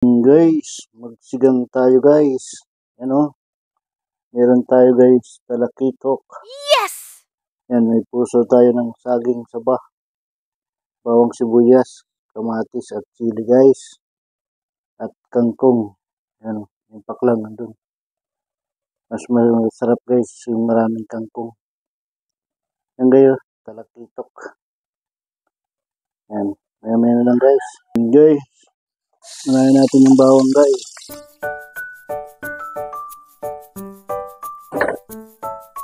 Guys, magsigang tayo guys. Ano? Meron tayo guys, talakitok. Yes! Yan, may puso tayo ng saging saba, bawang sibuyas, kamatis at chili guys. At kangkong. Yan, yung paklang nandun. Mas masarap guys yung maraming kangkong. Yan guys, talakitok. Yan, maya na lang guys. Yan guys, unahin natin yung bawang guys.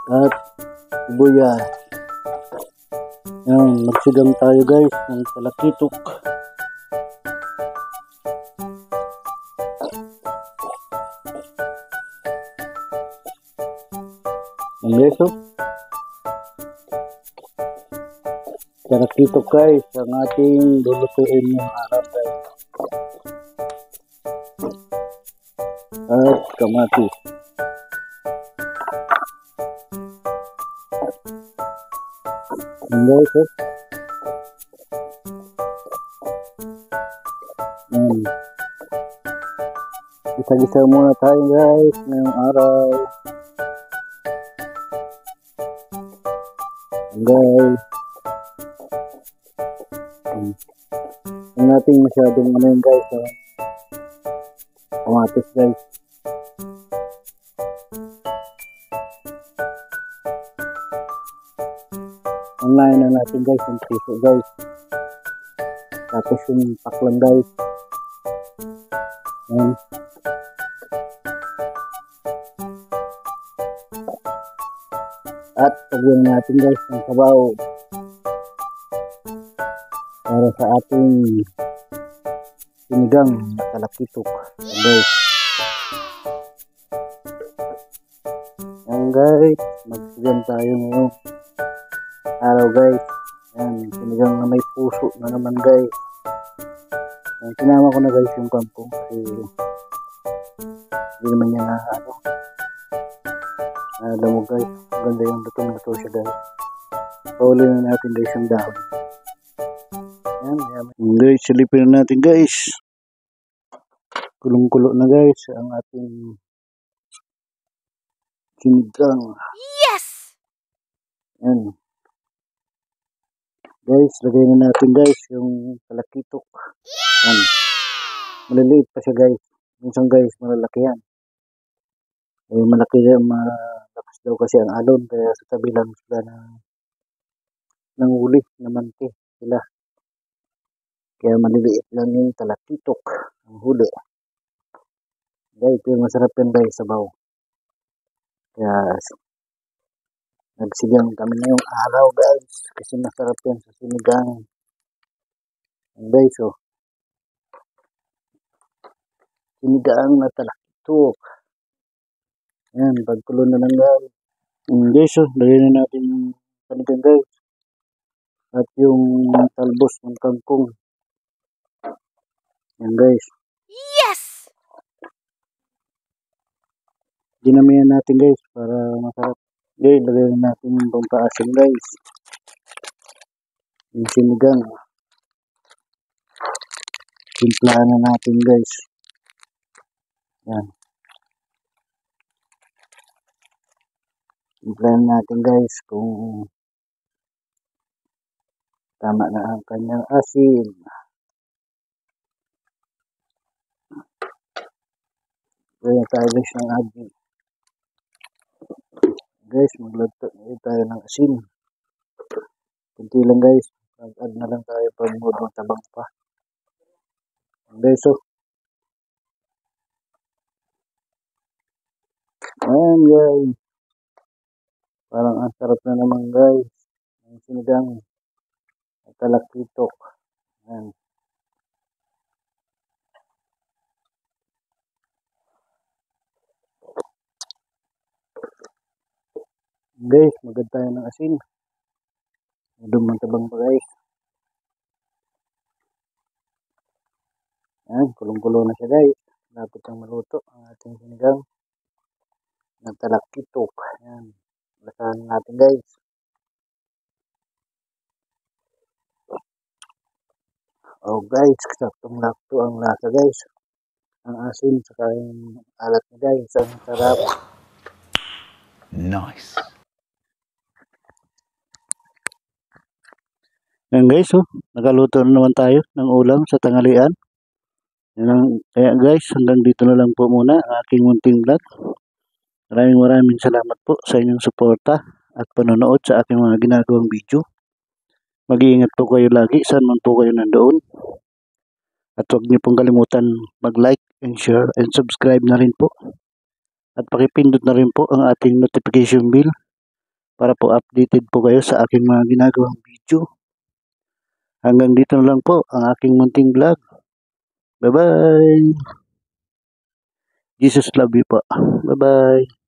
At sibuyas. Yan, magsigang tayo guys ng talakitok. Yan guys, oh. Talakitok guys, ang ating lulutuin yung araw guys. At kamatis. Yan guys, oh. Yan. Isa-isa muna tayo guys ngayong araw. Yan guys. Huwag natin masyadong ano yun guys, kamatis guys. Online na natin guys yung puso guys. Tapos yung paklang guys. Yan. At pagyan natin guys ng sabaw para sa ating sinigang na talakitok. Yan guys. Yan guys, magsigan tayo ngayong araw guys. Yan, sinigang na may puso na naman guys. Yan, sinama ko na guys yung kangkong kasi hindi naman niya na alam mo guys, ganda yung lutong-luto siya guys. Pauli na natin guys yung dahon. Yan, yan. Guys, silipin na natin guys. Kulong-kulo na guys ang ating sinigang. Yes! Yan. Guys, lagay na natin guys yung talakitok. Yan. Maliliit pa siya guys. Minsan guys, malalaki yan. Eh, malaki yan, malakas daw kasi ang alon. Kaya sa tabi lang sila ng huli, naman sila. Kaya maliliit lang yung talakitok ang huli. Guys, pero masarap yan guys, sabaw. Kaya nagsigang kami ngayong araw guys. Kasi masarap yan sa sinigang. Guys, oh. Sinigang na talakitok. Yan, pagkulo na lang guys. Guys, oh, lagay na natin yung panigang guys. At yung talbos ng kangkong. Yan guys. Yes! Dinamihan natin guys para masarap. Guys, lagay na natin yung pampaasim guys. Yung sinigang. Timplahan na natin guys. Yan. Timplahan natin guys kung tama na ang kanyang asin. Gaya tayo guys ng agi. Guys, magluto tayo ng asin. Kunti lang guys. Mag-add na lang tayo pag mudong tabang pa. Guys, oh. Ayan guys. Parang ang sarap na naman guys. Ang sinigang. At talakitok. Ayan. Guys, magad tayo ng asin. Mudong tabang pa guys. Ayan, kulong-kulo na siya guys. Lapit ang maluto ang ating sinigang na talakitok. Ayan. Lasahan natin guys. Oh guys, saktong lakto ang lasa guys. ang asin sa yung alat niya guys. Ang sarap. Nice. Yan guys, nakaluto na naman tayo ng ulam sa tanghalian. Kaya guys, hanggang dito na lang po muna ang aking munting vlog. Maraming salamat po sa inyong suporta at panonood sa aking mga ginagawang video. Mag-iingat po kayo lagi saan man po kayo nandoon. At huwag niyo pong kalimutan mag-like and share and subscribe na rin po. At pakipindot na rin po ang ating notification bell para po updated po kayo sa aking mga ginagawang video. Hanggang dito na lang po ang aking munting vlog. Bye-bye! Jesus love you po. Bye-bye!